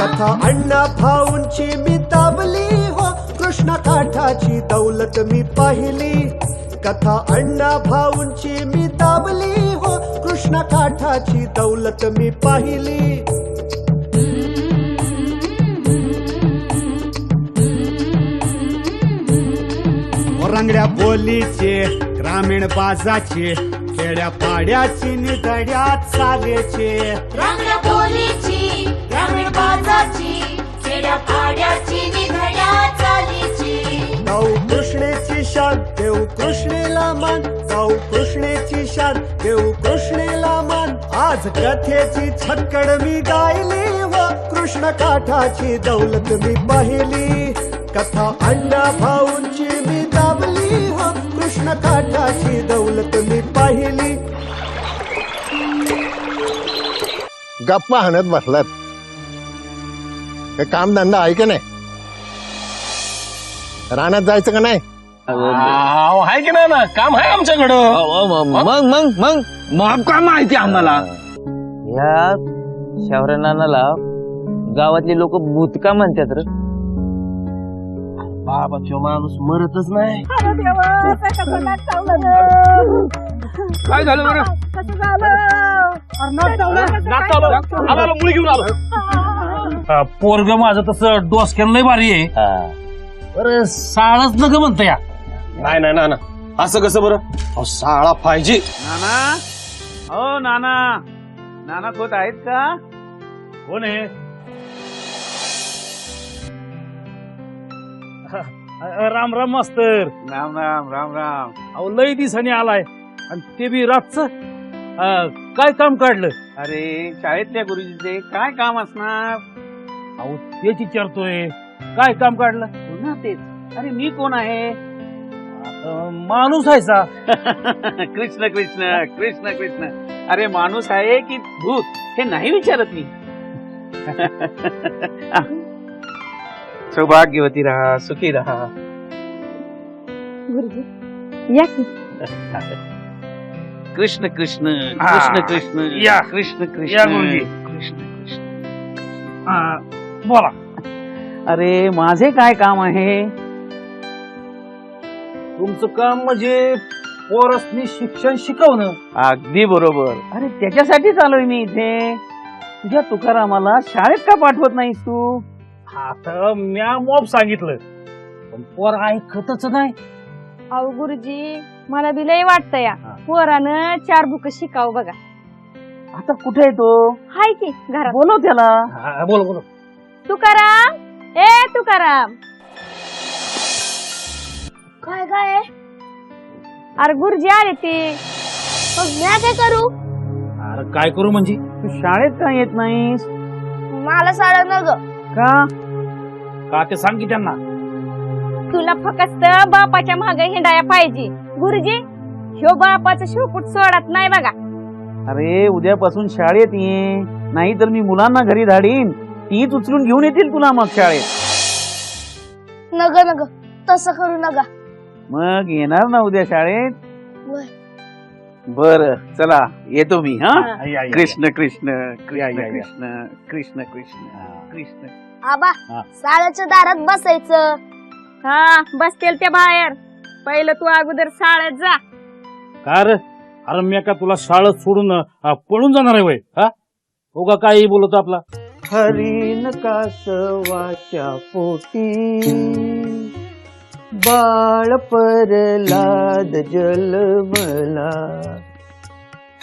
कथा अण्णा भाऊंची मी दाबली हो, कृष्ण काठाची दौलत मी पाहिली. कथा अण्णा भाऊंची मी दाबली हो, कृष्ण काठाची दौलत मी पाहिली. रंगड्या बोलीचे ग्रामीण बाजाचे, खेड्या पाड्याची निधड्या चालेचे. रंगड्या बोलीची ग्रामीण बाजाची, खेड्या पाड्याची निधड्या चालीची. गाऊ कृष्णेची शान देऊ कृष्णेला मान, गाऊ कृष्णेची शान देऊ कृष्णेला मान. आज कथेची छक्कड मी गायली व कृष्ण काठाची दौलत मी पाहिली. कथा अण्णा भाऊंची मी दाबली हो, कृष्ण काठाची दौलत मी पाहिली. गप्पा हाणत बसलात, हे कामधंदा आहे का नाही? रानात जायचं का नाही? आहे की नाही ना, काम आहे आमच्याकडं. मग काय माहिती आम्हाला? या शौर्यनानाला गावातली लोक भूतका म्हणतात रे. बाबा तो माणूस मरतच नाही. काय झालं बरं? मुली घेऊन आलो. पोरग माझं तसं डोसक्यान लय भारी आहे. अरे साळच नग म्हणत या. नाही नाही नाना, असं कसं बरं? अहो साळा पाहिजे. नाना, हो नाना, नाना खोत आहेत का? कोण आहे? राम राम मास्तर. राम राम राम राम. अहो लई दिवसांनी आलाय आणि ते बी रातच. काय काम काढलं? अरे शाळेतल्या गुरुजीचे काय काम असणार? अहो तेच विचारतोय, काय काम काढलं? पुन्हा तेच. अरे मी कोण आहे? माणूस आहे सा. कृष्ण कृष्ण कृष्ण कृष्ण. अरे माणूस आहे की भूत हे नाही विचारत मी. सौभाग्यवती रहा, सुखी रहा. या की. कृष्ण कृष्ण कृष्ण कृष्ण या कृष्ण कृष्ण गुरुजी. कृष्ण कृष्ण. बोला. अरे माझे काय काम आहे? तुमचं काम म्हणजे पोरसनी शिक्षण शिकवणं. अगदी बरोबर. अरे त्याच्यासाठीच आलोय मी इथे. तुझ्या तुकारामाला शाळेत का पाठवत नाहीस तू? आता म्या मॉब सांगितलं पण पोर ऐकतच नाही. अहो गुरुजी, मला बी लय वाटतं या पोरानं 4 बुक शिकाव बघा. आता कुठे आहे तो? हाय की घरात. बोलव त्याला. बोल बोल. तुकाराम, ए तुकाराम. काय काय? अरे गुरुजी आले ते. मग मी काय करू? अरे काय करू म्हणजे? तू शाळेत का येत नाहीस? मला साडा न ग. का ते सांग की त्यांना. तुला फक्त बापाच्या मागे हिंडाया पाहिजे. गुरुजी, ह्यो बापाचं शेपूट सोडत नाही बघा. अरे उद्यापासून शाळेत ये, नाही तर मी मुलांना घरी धाडीन. तीच उचलून घेऊन येतील तुला मग शाळेत. नग नग, तसं करू नका. मग येणार ना उद्या शाळेत? वय. बर चला येतो मी. हा कृष्ण कृष्ण कृष्ण कृष्ण कृष्ण कृष्ण कृष्ण. आबा, साळ्याच्या दारात बसायचं. हा बसतील ते बाहेर. पहिलं तू अगोदर शाळेत जा. कार अरे मी का तुला शाळेत सोडून पळून जाणार आहे वय? हा हो का काही बोलतो आपला. हरीन कासवाच्या पोटी बाळ परलाद जलमला.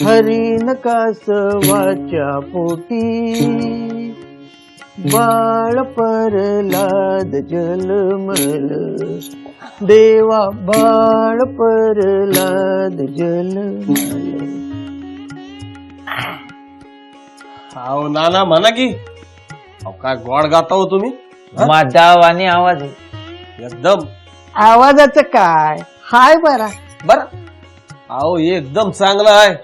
हरीन कासवाच्या पोटी बाळ परलाद जलमल. देवा बाळ परलाद जलमल. अहो नाना म्हणा की. अहो काय गोड गाता हो तुम्ही. माझा आणि आवाज आहे. एकदम. आवाजाचं काय हाय बरा. बर. अहो एकदम चांगला आहे.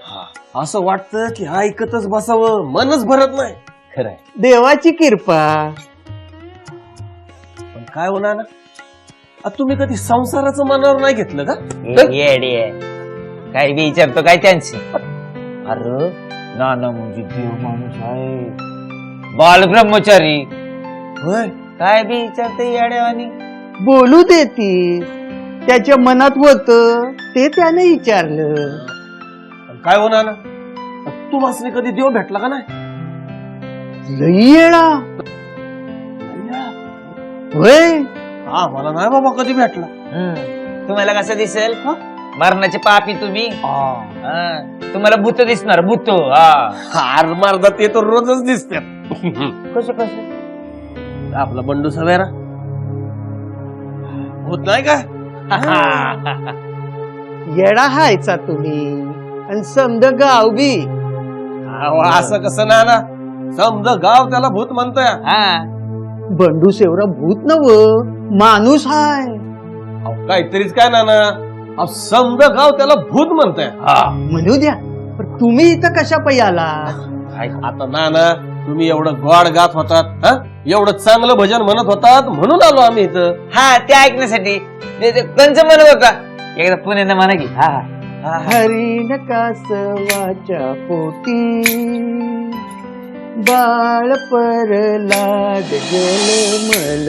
असं वाटतं की ऐकतच बसावं, मनच भरत नाही. खरंय. देवाची कृपा. पण काय होणार ना, तुम्ही कधी संसाराचं मनावर नाही घेतलं का? येडे काही बी विचारतो काय त्यांची. अरे नाना म्हणजे देव माणूस आहे. बाल ब्रह्मचारी होय काय बी विचारते येड्यावानी. बोलू देतीस. त्याच्या मनात होत ते त्याने विचारलं. काय होणार ना तू मासने कधी देव भेटला का नाही? लई येळा होय. हा मला नाही बाबा कधी भेटला. तुम्हाला कसं दिसेल मरणाचे पापी तुम्ही. हा. तुम्हाला भूत दिसणार भूत. हार मारदा ते तर रोजच दिसतात. कसं कसं आपला बंडू सवेरा होत नाही का? येडा हायचा तुम्ही आणि समद गाव बी. अहो, असं कसं ना ना समजा गाव त्याला भूत म्हणतोय. हा बंडू सेवरा भूत नव माणूस हाय. अहो, काहीतरीच काय ना ना समजा गाव त्याला भूत म्हणतोय. म्हणू द्या पण तुम्ही इथं कशा पै आला? आता ना ना तुम्ही एवढं गोड गात होतात, हा? एवढं चांगलं भजन म्हणत होतात म्हणून आलो आम्ही इथं. हा ते ऐकण्यासाठी कंच म्हणत होता. एकदा पुण्यानं म्हणा की हा हा हरिण कासवाच्या पोटी बाळ परलाद जलमल.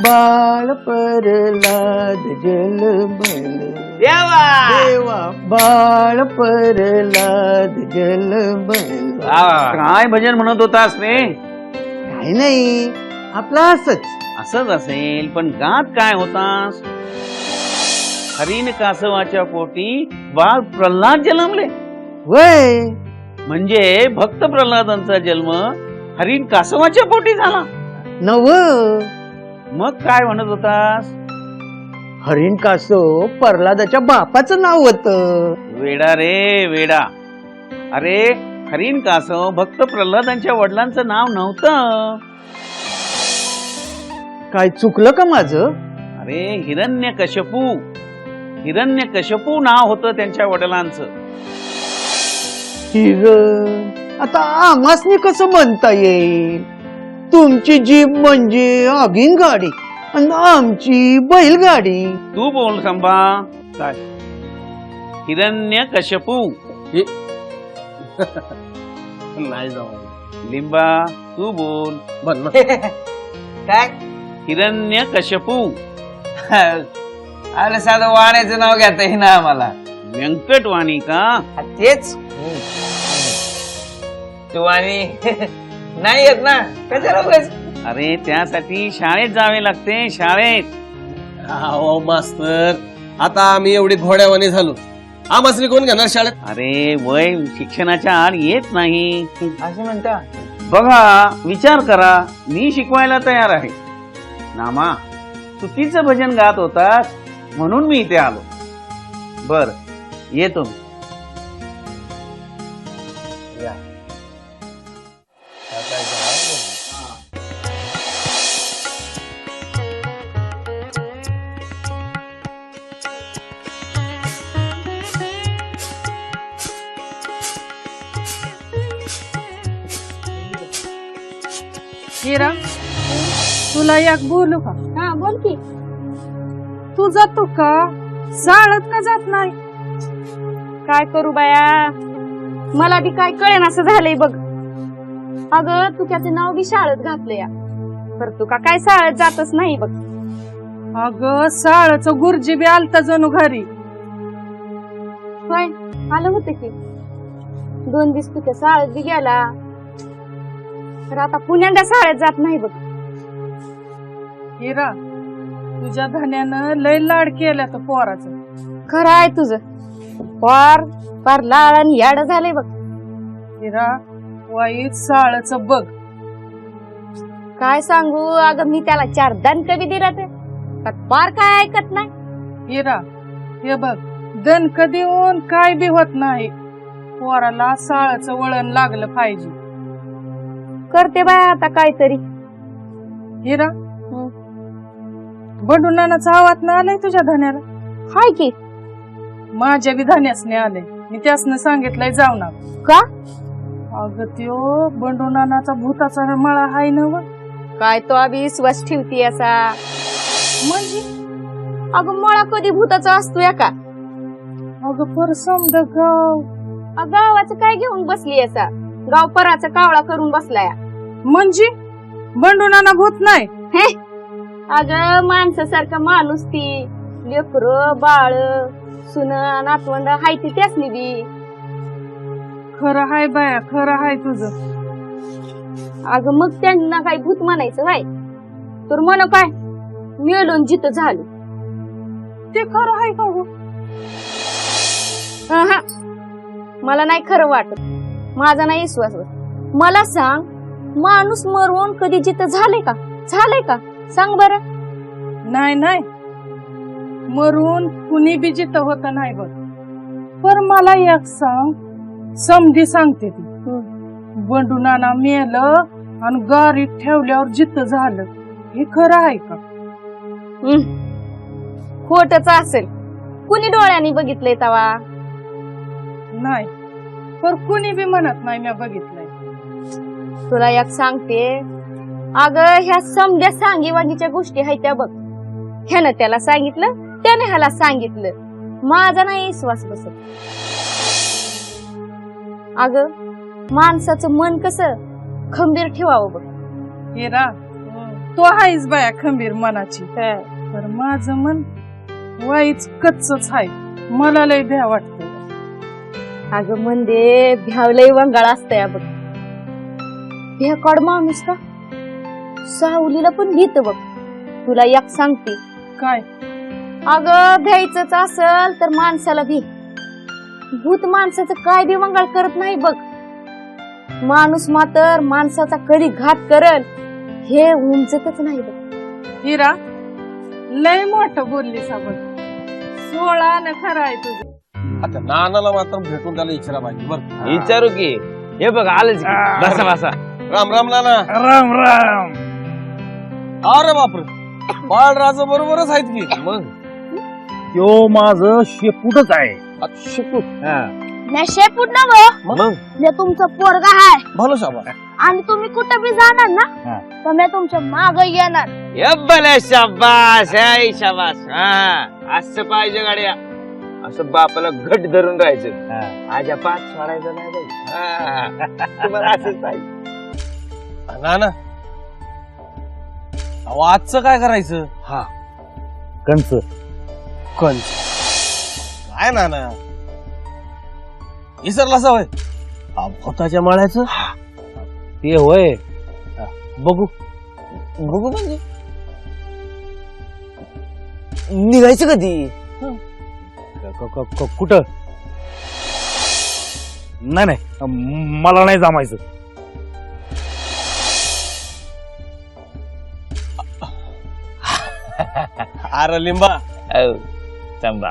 बाळ परलाद जलमल. देवा बाळ परलाद जलमल. काय भजन म्हणत होतास रे? काय नाही आपलं असंच. असंच असेल पण गात काय होतास? हरिण कासवाच्या पोटी बाळ प्रल्हाद जन्मले. वय म्हणजे भक्त प्रल्हादांचा जन्म हरिण कासवाच्या पोटी झाला. नव मग काय म्हणत होतास? हरिण कासव प्रल्हादाच्या बापाचं नाव होत. वेडा रे वेडा. अरे हरिण कासव भक्त प्रल्हादांच्या वडिलांचं नाव नव्हतं. काय चुकलं का माझं? अरे हिरण्यकश्यपू नाव होतं त्यांच्या वडिलांचं. हिर आता आम्हासनी कसं म्हणता येईल? तुमची जीभ म्हणजे आगीन गाडी आणि आमची बैलगाडी. तू बोल संभा. काय हिरण्यकश्यपू? नाही जाऊ लिंबा तू बोल. बन ना. काय हिरण्यकश्यपू. अरे साधं वाण्याचं नाव घेता येईल ना आम्हाला. व्यंकटवाणी का? तेच तू आणि नाही येत ना कशाला उगाच? अरे त्यासाठी शाळेत जावे लागते. शाळेत. अहो मास्तर आता आम्ही एवढी घोड्यावानी झालो, आम्हाला कोण घेणार शाळेत? अरे वय शिक्षणाच्या आड येत नाही. असं म्हणता. बघा विचार करा. मी शिकवायला तयार आहे. नामा चुकीचं भजन गात होतास म्हणून मी इथे आलो. बर येतो. हिरा तुला एक बोलू का? हा बोल की. तू जातो का? शाळेत का जात नाही? काय करू बाया, मला बी काय कळेन असं झालंय बघ. अगं तू त्याचं नाव बी शाळेत घातलं या, तर तू का काय शाळेत जातच नाही बघ. अगं शाळेचं गुरुजी बी आलता जणू घरी. होय आलं होतं की. 2 दिवस तू त्या शाळेत बी गेला, तर आता पुण्याच्या शाळेत जात नाही बघ. हिरा तुझ्या धन्यानं लय लाड केला तर पोराचं. खरं आहे तुझं. फार लाळ आणि याड झालंय बघ. हिरा वाईट शाळेचं बघ. काय सांगू अगं, मी त्याला 4 दणक बी दिला तर फार काय ऐकत नाही. हिरा हे बघ, दणक देऊन काय बी होत नाही. पोराला शाळेचं वळण लागलं पाहिजे. करते बाय आता काहीतरी. हिरा बंडू नानाचा आवाज ना आलाय तुझ्या धन्याला? हाय की. माझ्या बी धन्यासने आले. मी त्यासनं सांगितलंय जाऊ ना. का? अगं त्यो बंडू नानाचा भूताचा मळा हाय ना. काय तो अभि विश्वास ठेवती असा? म्हणजे अगं मळा कधी भूताचा असतो या का? अगं पर समद गाव. गावाचं काय घेऊन बसली असा? गाव पराचा कावळा करून बसलाय. म्हणजे बंडू नाना भूत नाही हे अगं माणसासारखा माणूस ती लेकर बाळ सुन नातवंड हाय ती त्यासनी बी. खरं हाय बाया खरं हाय तुझं. अगं मग त्यांना काय भूत म्हणायचं व्हाय तर म्हण काय मिळून जिथं झालं ते खरं हाय का हो? अहा. मला नाही खरं वाटत माझा नाही विश्वास बस. मला सांग माणूस मरून कधी जिथं झालंय का सांग बरं. नाही नाही मरून कुणी बी जिथं होत नाही बघ. पर मला एक सांग समधी सांगते ती बंडू नाना मेलं आणि गाडीत ठेवल्यावर जिथं झालं हे खरं आहे का? खोटच असेल कुणी डोळ्यांनी बघितलंय तवा. नाही पर कुणी बी म्हणत नाही मी बघितलंय. तुला एक सांगते अगं ह्या समध्या सांगी वागीच्या गोष्टी आहेत त्या बघ. ह्यानं त्याला सांगितलं त्याने ह्याला सांगितलं माझा नाही विश्वास बसत. अगं माणसाचं मन कसं खंबीर ठेवावं बघ. हिरा तो आहेच बाया खंबीर मनाची तर माझं मन वाईच कच्चच आहे. मला लय भ्या वाटत. अगं म्हणजे भ्यावलंय वंगाळ असतंय बघ. भेकाड माणूस का सावलीला पण भीत बघ. तुला एक सांगते काय अगं भ्यायचंच असल तर माणसाला भी. भूत माणसाचं काय बी वंगाळ करत नाही बघ. माणूस मात्र माणसाचा कधी घात करल हे उमजतच नाही बघ. हिरा लय मोठं बोलली साबण 16 न खरं आहे तुझं. आता नानाला मात्र भेटून त्याला विचारा पाहिजे बरं. विचारू की हे बघ आलंच की. बसा बसा. राम राम नाना. राम राम. अरे बापरे बाळराज बरोबरच आहेत की. मग तो माझं शेपूटच आहे. शिकू मी शेपूट ना भाऊ मग मी तुमचं पोरगा हाय भलो शाबा. आणि तुम्ही कुठं बी जाणार ना तर मी तुमच्या माग येणार. भले शाबास हाय शाबास. हा असं पाहिजे गाड्या. असं बापाला घट धरून राहायचं. आजा पाच सोडायचं नाही बघ. तुम्हाला असंच पाहिजे. नाना अहो आजचं काय करायचं. हा कंच कंच काय नाना इसरला सवय भोताच्या माळ्याचं. ते होय बघू बघू म्हणजे निघायचं कधी. कुठं नाही मला नाही जमायचं. अरे लिंबा चंबा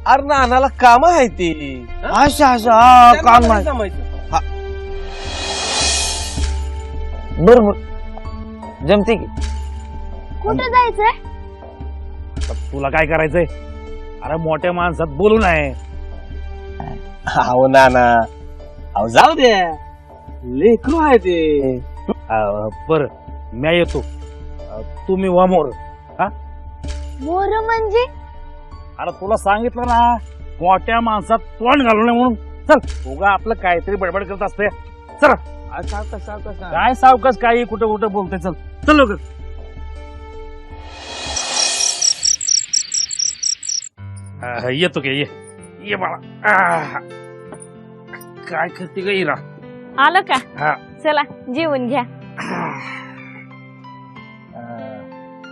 अरे नानाला काम आहे ती. अशा अशा काम आहे. बरोबर जमते की. कुठे जायचंय? तुला काय करायचंय? अरे मोठ्या माणसात बोलू नये. अहो नाना अहो जाऊ द्या लेकरू आहे ते. बर मी येतो तुम्ही वा मोर. मोर म्हणजे अरे तुला सांगितलं ना मोठ्या माणसात तोंड घालू नये म्हणून. चल उगा आपलं काहीतरी बडबड करत असते. चला सावकाश सावकाश. काय सावकाश काही कुठं कुठं बोलते. चल चल लवकर. येतो की ये बाळा. काय करते ग इरा. आलं का हा चला जेवून घ्या.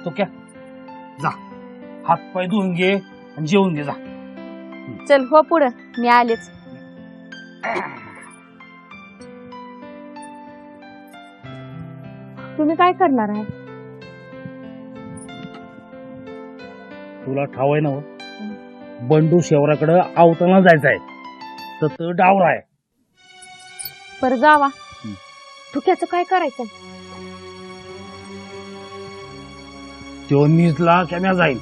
तो क्या जा हात पाय धुवून घे आणि जेवून घे जा. चल हो पुढं मी आलेच. तुम्ही काय करणार आहे? तुला ठाव आहे ना बंडू शेवराकडे आवताना जायचंय तर तो डावरा आहे. पर जावा ठुक्याचं काय करायचं? तो निजला कॅम्या जाईल.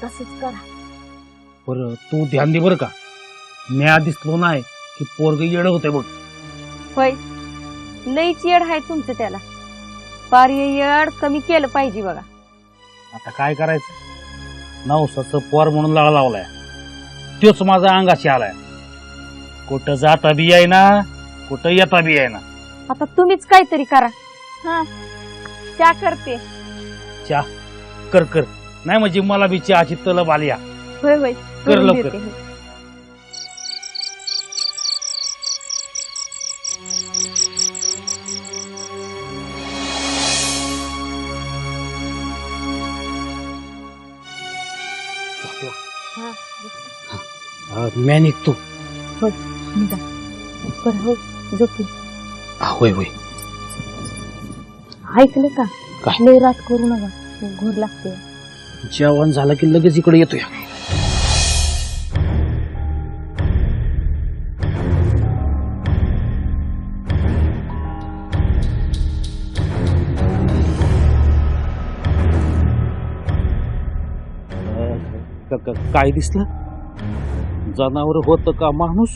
तसंच करा. बर तू ध्यान दे बर का. म्या दिसलो नाही की पोरग येड होते बघ. होय लईच येड आहे तुमचं त्याला. पार येड कमी केलं पाहिजे बघा. आता काय करायचं. नवसाचं पोर म्हणून लाळा लावलाय. तोच माझा अंगाशी आलाय. कुठं जाता बी आहे ना कुठं येता बी आहे ना. आता तुम्हीच काहीतरी करा. हा चा करते. चहा कर कर. नाही म्हणजे मला बी चहाची तलब आली या. होय होय कर करून लवकर. देते. मी निघतो. निघा. बरं हो झोपू. होय होय. ऐकलं का? काय? लय रात करू नका घोर लागते. जेवण झालं की लगेच इकडे येतोय. काय दिसलं? जनावर होत का माणूस?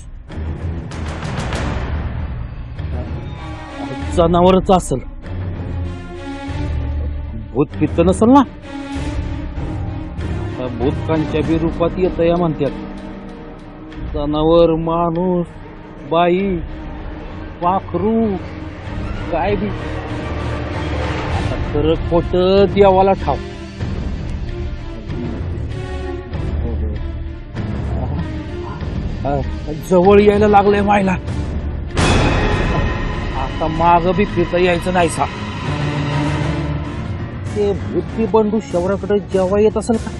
जनावरच असल. भूत पित्त नसल ना? भूतकांच्या बी रूपात येत या म्हणतात. जनावर, माणूस, बाई, पाखरू, काय बी. आता खरं खोट देवाला ठाव. जवळ यायला लागलंय मायला. आता माग बी फिरता यायचं नाही सा. ते बुद्धी बंडू शवराकडे जेव्हा येत असेल का?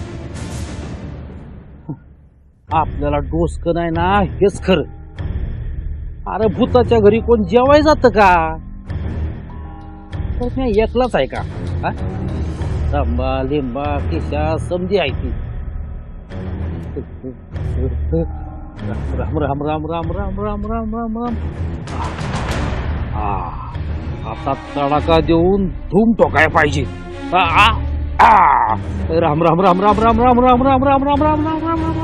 आपल्याला डोसकं नाही ना हेच खरं. अरे भूताच्या घरी कोण जेवाय जात का? तर मी एकलाच आहे का? तांबा लिंबा किशा समजी आहे ती. राम राम राम राम राम राम राम राम राम. आता तडाखा देऊन धूम टोकाय पाहिजे. राम राम राम राम राम राम राम राम राम राम राम राम राम राम.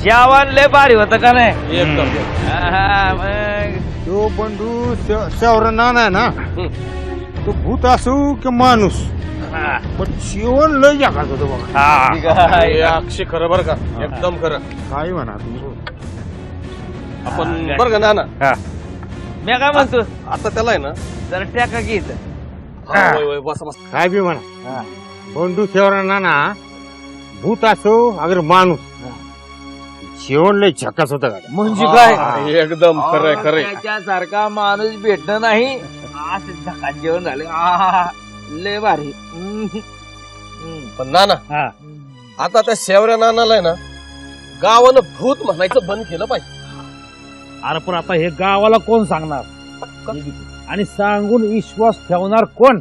जेवण लय भारी होतं का नाही? एकदम. मग तो बंधू शौर नाना ना, तो भूत असू की माणूस, पण जीवन लय जगात होतं बघा. अक्षय खरं बरं का? एकदम खरं. काय म्हणा तुम्ही? आपण बरं का नाना, मी काय म्हणतो, आता त्याला आहे ना जरा टॅका घेत. होय होय बस बस. काय बी म्हणा, बंधू शौर नाना भूत असो अगर माणूस, जीवन लय झकास होतं का? म्हणजे काय? एकदम खरंय खरंय. त्याच्यासारखा माणूस भेटणं नाही. असं झकात जेवण झालं. लय भारी. पण नाना, आता त्या शेवऱ्या नानाला आहे ना गावानं भूत म्हणायचं बंद केलं पाहिजे. अरे पण आता हे गावाला कोण सांगणार आणि सांगून विश्वास ठेवणार कोण?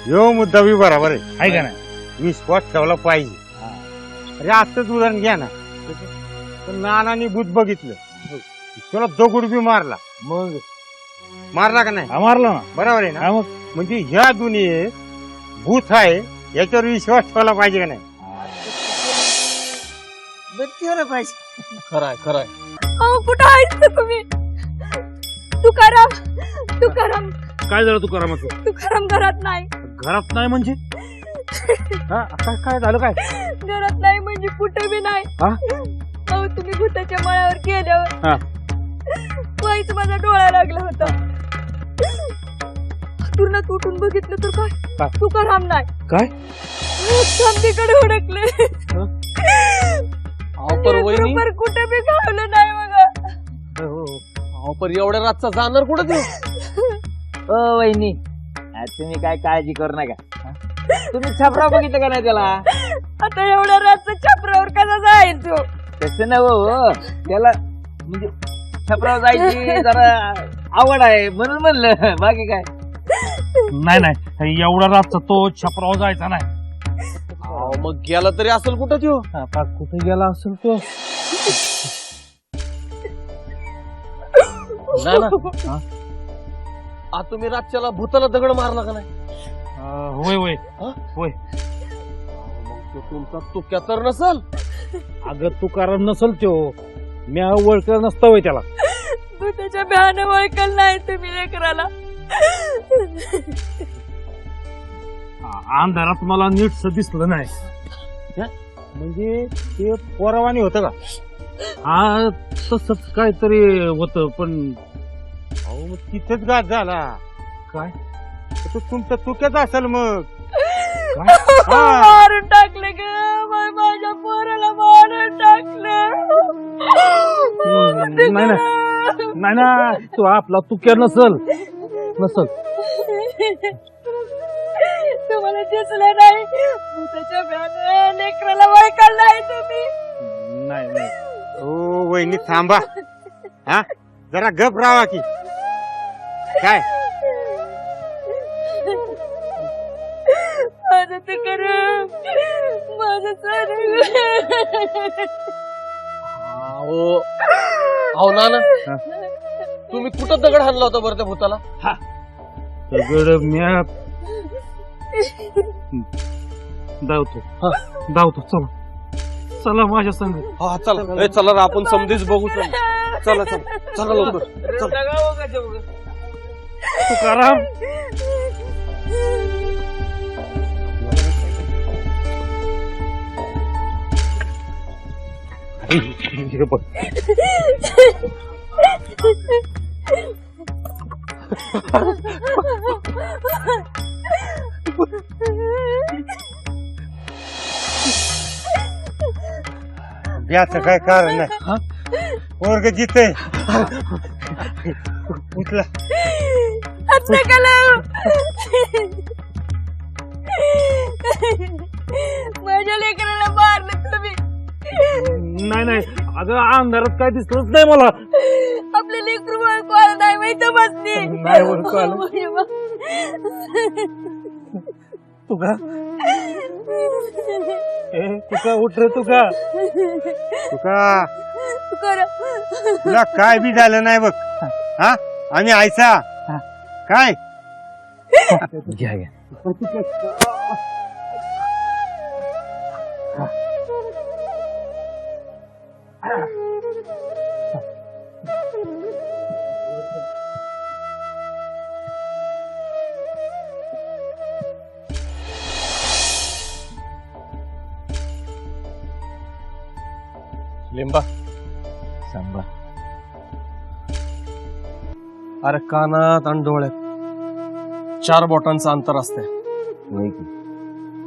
यो मुद्दा बी बरोबर आहे. आहे का नाही? विश्वास ठेवला पाहिजे. अरे आजच उदाहरण घ्या ना, तर नानानी भूत बघितलं, त्याला दगड बी मारला. मग मारला का नाही? मारला ना. बरोबर आहे ना? हा मग म्हणजे ह्या दुनियेत भूत आहे याच्यावर विश्वास ठेवला पाहिजे का नाही? खरंय खरंय. कुठं आहेस तुम्ही? तुकाराम तुकाराम काय झालं तुकारामाचं? तुकाराम घरात नाही. घरात नाही म्हणजे? काय झालं काय? घरात नाही म्हणजे कुठे बी नाही. अहो तुम्ही भूताच्या मळ्यावर गेल्यावर वाईच माझा डोळा लागला होता. तुरणात उठून बघितलं तर काय तुकाराम नाही. काय? समधीकडे हुडकले. बरोबर कुठे बी गावलं नाही बघा. पण एवढ्या रातचा जाणार कुठं देऊ? ओ वहिनी, तुम्ही काय काळजी करू नका. तुम्ही छपरा बघितलं का नाही त्याला? आता एवढ्या रातचं छपरावर कसा जाईल तो? तसं नव्ह, त्याला म्हणजे छपरावर जायची जरा आवड आहे म्हणून म्हणलं, बाकी काय नाही नाही, एवढा रातचा तो छपराव जायचा नाही. मग गेला तरी असेल कुठं देऊ? आता कुठे गेला असेल तो? नाना, तुम्ही रातच्याला भूताला दगड मारला का नाही? होय होय होय. मग तो तुमचा तुक्या तर नसल? अगं तुकाराम नसल तो, मी ओळखलं नसतं होय त्याला. भूताच्या भयानं ओळखलं नाही तुम्ही लेकराला. अंधारात मला नीटच दिसलं नाही. म्हणजे ते पोरावानी होतं का? हा तसंच काहीतरी होतं पण अहो मग तिथेच घात झाला. काय तो तुमच्या चुक्याच असेल मग. मारून टाकले ग माझ्या पोराला मारून टाकलं. नाही नाही ना तू आपला तुक्या नसल. तुम्हाला दिसलं नाही भूताच्या भ्यानं लेकराला वळकाल नाही तुम्ही. नाही ओ वहिनी थांबा. हा जरा गप राहा की. काय माझं ते कर माझं सर. अहो ना तुम्ही कुठं दगड हाणला होता बरं त्या भूताला? सगळं म्या धावतो चला माझ्या संग. हा चला चला रे, आपण समधीच बघू. चला चला लवकर चला. तुकाराम याचं काय कारण नाही. वर्ग जिथे उठला माझ्या लेकराला मारलं तुम्ही. नाही अगं अंधारात काय दिसलंच नाही मला. आपले लेकरू कोण नाही माहित बसते. नाही ओळखू आलं. तुका तुका उठ रे तुका. तुका तुला काय बी झालं नाही बघ. हा आम्ही आयसा काय लिंबा सांबा. अरे कानात आणि डोळ्यात 4 बोटांचं अंतर असतंय.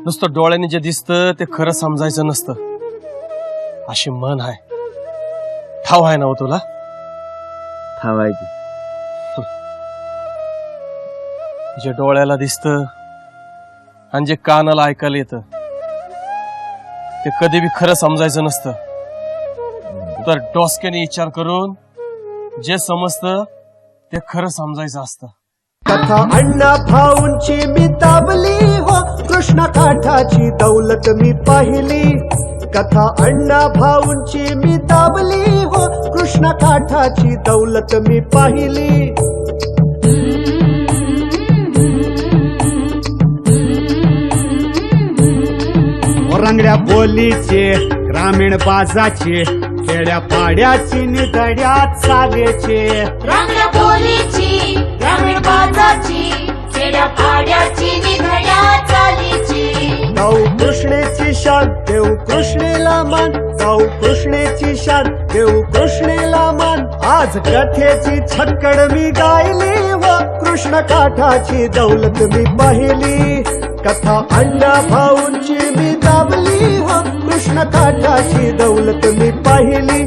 नुसतं डोळ्याने जे दिसतं ते खरं समजायचं नसतं अशी म्हण आहे. ठाव आहे ना हो तुला? थांबायची. जे डोळ्याला दिसतं आणि जे कानाला ऐकायला येतं ते कधी बी खरं समजायचं नसतं. तर डोसक्याने विचार करून जे समजतं ते खरं समजायचं असतं. कथा अण्णा भाऊंची मी दाबली हो, कृष्ण काठाची दौलत मी पाहिली. कथा अण्णा भाऊंची मी दाबली हो, कृष्ण काठाची दौलत मी पाहिली. रंगड्या बोलीचे ग्रामीण बाजाचे खेड्या पाड्याची निधड्यात चालेचे. रंगल्या बोलीची ग्रामीण बाजाची खेड्या पाड्याची निधड्या चालीची. गाऊ कृष्णेची शान देऊ कृष्णेला मान. गाऊ कृष्णेची शान देऊ कृष्णेला मान. आज कथेची छक्कड मी गायली व कृष्ण काठाची दौलत मी पाहिली. कथा अण्णा भाऊंची मी दाबली व कृष्ण काठाची दौलत मी पाहिली.